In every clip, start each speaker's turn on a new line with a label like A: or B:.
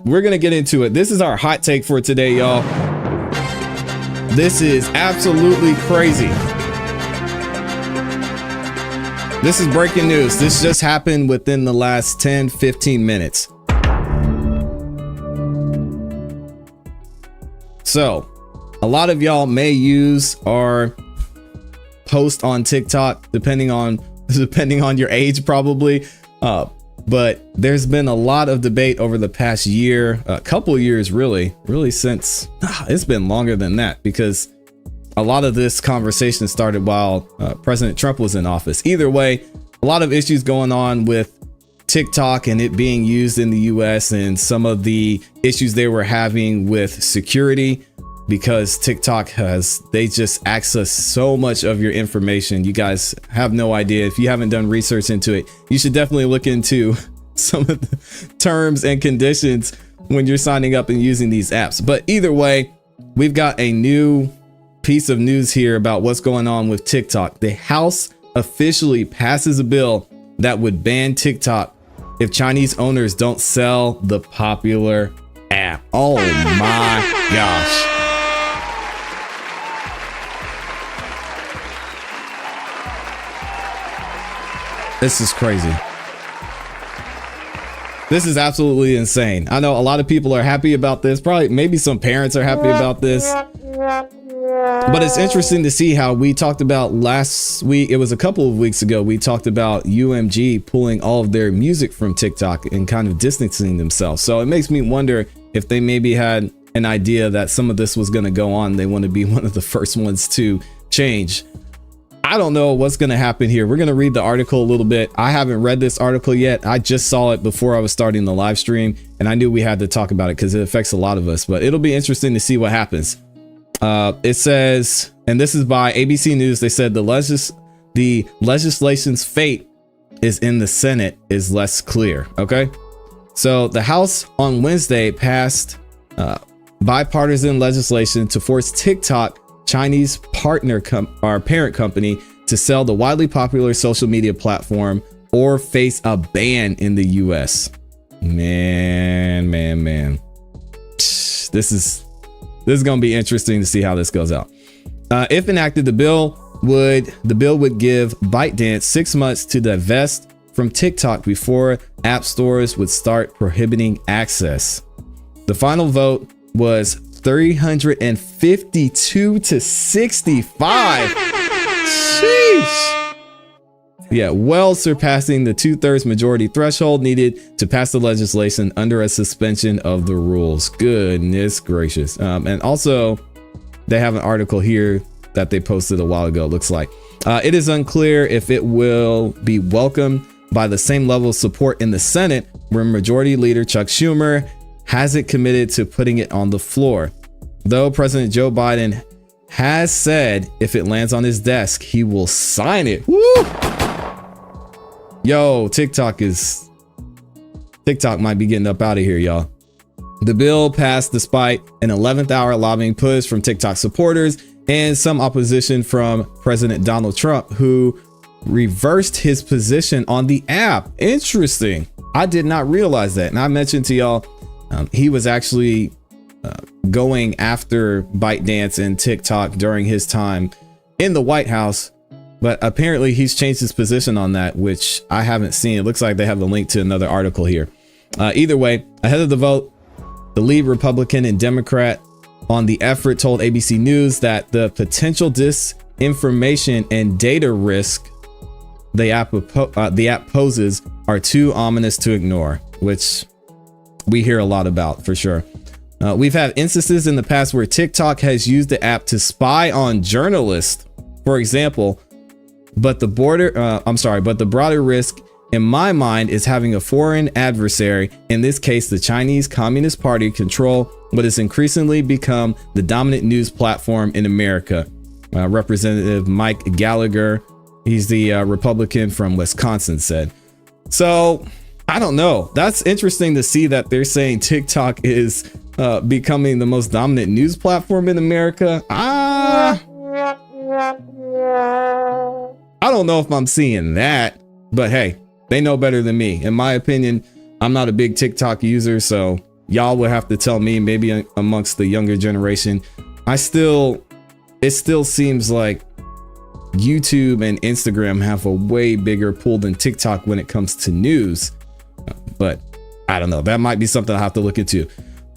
A: we're going to get into it. This is our hot take for today, y'all. This is absolutely crazy. This is breaking news. This just happened within the last 10-15 minutes. So, a lot of y'all may use our post on TikTok, depending on your age, probably. But there's been a lot of debate over the past year, a couple of years, really since it's been longer than that, because a lot of this conversation started while President Trump was in office. Either way, a lot of issues going on with TikTok and it being used in the US, and some of the issues they were having with security, because TikTok they just access so much of your information. You guys have no idea. If you haven't done research into it, you should definitely look into some of the terms and conditions when you're signing up and using these apps. But either way, we've got a new piece of news here about what's going on with TikTok. The House officially passes a bill that would ban TikTok if Chinese owners don't sell the popular app. Oh my gosh. This is crazy. This is absolutely insane. I know a lot of people are happy about this. Maybe some parents are happy about this. But it's interesting to see how we talked about last week. It was a couple of weeks ago. We talked about UMG pulling all of their music from TikTok and kind of distancing themselves. So it makes me wonder if they maybe had an idea that some of this was going to go on. They want to be one of the first ones to change. I don't know what's going to happen here. We're going to read the article a little bit. I haven't read this article yet. I just saw it before I was starting the live stream, and I knew we had to talk about it because it affects a lot of us, but it'll be interesting to see what happens. It says, and this is by ABC News, they said the legislation's fate is in the Senate is less clear. Okay. So the House on Wednesday passed bipartisan legislation to force TikTok, Chinese parent company, to sell the widely popular social media platform or face a ban in the US. Man. This is going to be interesting to see how this goes out. If enacted, the bill would give ByteDance 6 months to divest from TikTok before app stores would start prohibiting access. The final vote was 352 to 65. Sheesh. Yeah, well surpassing the 2/3 majority threshold needed to pass the legislation under a suspension of the rules. Goodness gracious. And also, they have an article here that they posted a while ago, it looks like. It is unclear if it will be welcomed by the same level of support in the Senate, where Majority Leader Chuck Schumer hasn't committed to putting it on the floor, though President Joe Biden has said if it lands on his desk, he will sign it. Woo! Yo, TikTok might be getting up out of here, y'all. The bill passed despite an 11th hour lobbying push from TikTok supporters and some opposition from President Donald Trump, who reversed his position on the app. Interesting. I did not realize that. And I mentioned to y'all, he was actually going after ByteDance and TikTok during his time in the White House, but apparently he's changed his position on that, which I haven't seen. It looks like they have the link to another article here. Either way, ahead of the vote, the lead Republican and Democrat on the effort told ABC News that the potential disinformation and data risk the app poses are too ominous to ignore, which we hear a lot about for sure. We've had instances in the past where TikTok has used the app to spy on journalists, for example, but the broader risk in my mind is having a foreign adversary, in this case, the Chinese Communist Party, control what has increasingly become the dominant news platform in America. Representative Mike Gallagher, he's the Republican from Wisconsin, said. So I don't know. That's interesting to see that they're saying TikTok is becoming the most dominant news platform in America. I don't know if I'm seeing that, but hey, they know better than me. In my opinion, I'm not a big TikTok user, so y'all would have to tell me, maybe amongst the younger generation, it still seems like YouTube and Instagram have a way bigger pull than TikTok when it comes to news. But I don't know, that might be something I have to look into.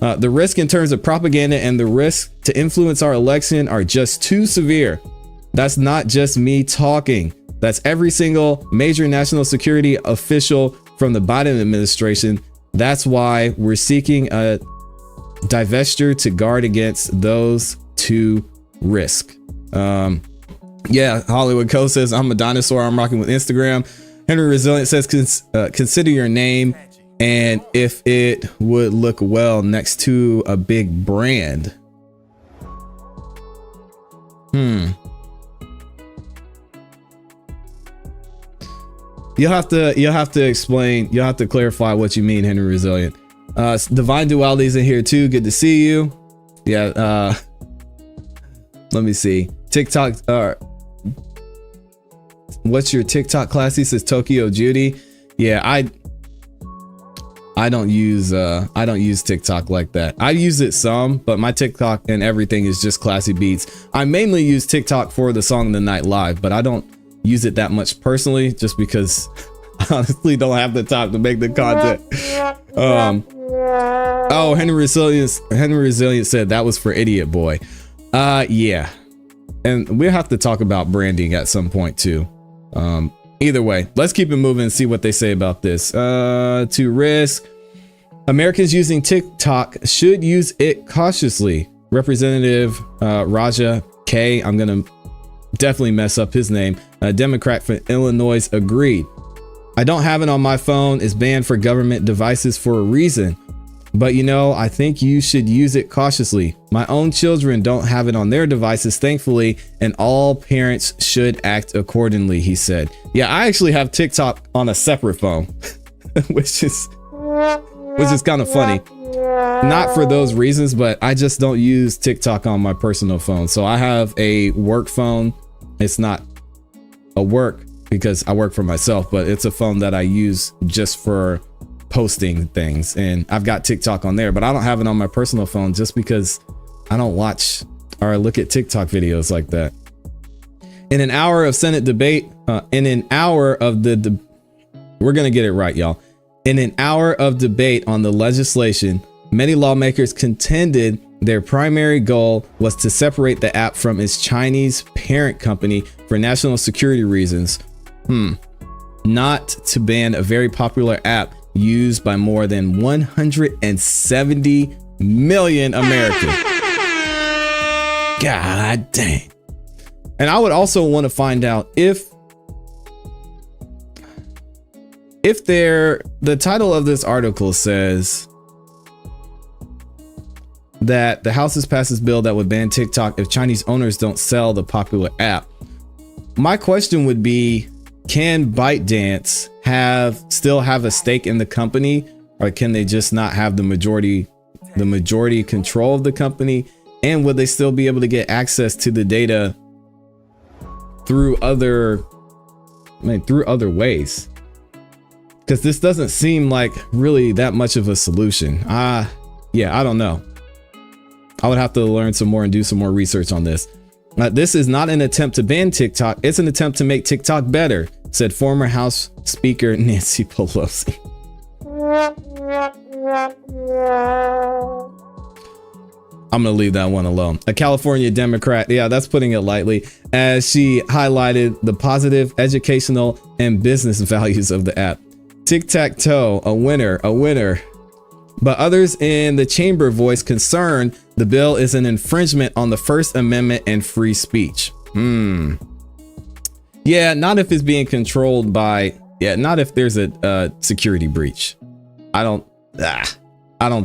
A: The risk in terms of propaganda and the risk to influence our election are just too severe. That's not just me talking. That's every single major national security official from the Biden administration. That's why we're seeking a divestiture to guard against those two risks. Yeah, Hollywood Co says, I'm a dinosaur. I'm rocking with Instagram. Henry Resilient says, consider your name and if it would look well next to a big brand. You'll have to explain. You'll have to clarify what you mean, Henry Resilient. Divine Duality's in here too. Good to see you. Yeah. Let me see. TikTok. What's your TikTok classy? Says Tokyo Judy. Yeah, I don't use TikTok like that. I use it some, but my TikTok and everything is just classy beats. I mainly use TikTok for the Song of the Night Live, but I don't use it that much personally, just because I honestly don't have the time to make the content. Oh, Henry Resilient said that was for Idiot Boy. Yeah, and we'll have to talk about branding at some point too. Either way, let's keep it moving and see what they say about this. To risk, Americans using TikTok should use it cautiously. Representative Raja K, I'm gonna definitely mess up his name, a Democrat from Illinois, agreed. I don't have it on my phone. It's banned for government devices for a reason. But you know, I think you should use it cautiously. My own children don't have it on their devices, thankfully, and all parents should act accordingly, he said. Yeah, I actually have TikTok on a separate phone, which is kind of funny. Not for those reasons, but I just don't use TikTok on my personal phone. So I have a work phone. It's not a work because I work for myself, but it's a phone that I use just for posting things, and I've got TikTok on there, but I don't have it on my personal phone just because I don't watch or look at TikTok videos like that. In an hour of Senate debate, we're gonna get it right, y'all. In an hour of debate on the legislation, many lawmakers contended their primary goal was to separate the app from its Chinese parent company for national security reasons. Not to ban a very popular app used by more than 170 million Americans. God dang. And I would also want to find out if the title of this article says that the House has passed this bill that would ban TikTok if Chinese owners don't sell the popular app. My question would be, can ByteDance still have a stake in the company, or can they just not have the majority control of the company? And would they still be able to get access to the data through other ways? Because this doesn't seem like really that much of a solution. Yeah, I don't know. I would have to learn some more and do some more research on this. This is not an attempt to ban TikTok. It's an attempt to make TikTok better, said former House Speaker Nancy Pelosi. I'm going to leave that one alone. A California Democrat, yeah, that's putting it lightly, as she highlighted the positive educational and business values of the app. Tic-tac-toe, a winner. But others in the chamber voiced concern the bill is an infringement on the First Amendment and free speech. Yeah, not if it's being controlled by, not if there's a security breach. I don't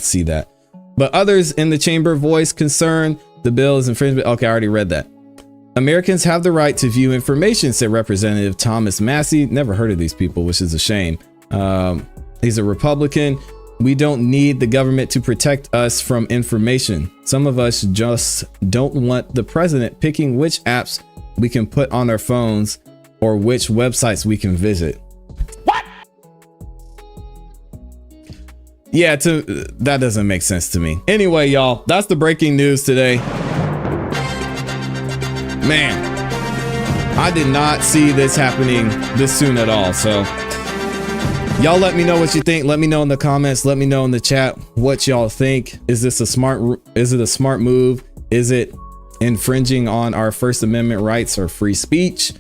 A: see that. But others in the chamber voiced concern the bill is infringement. Okay, I already read that. Americans have the right to view information, said Representative Thomas Massey. Never heard of these people, which is a shame. He's a Republican. We don't need the government to protect us from information. Some of us just don't want the president picking which apps we can put on our phones or which websites we can visit. What? Yeah, that doesn't make sense to me. Anyway, y'all, that's the breaking news today. Man, I did not see this happening this soon at all. So y'all let me know what you think. Let me know in the comments. Let me know in the chat what y'all think. Is this a smart move? Is it infringing on our First Amendment rights or free speech?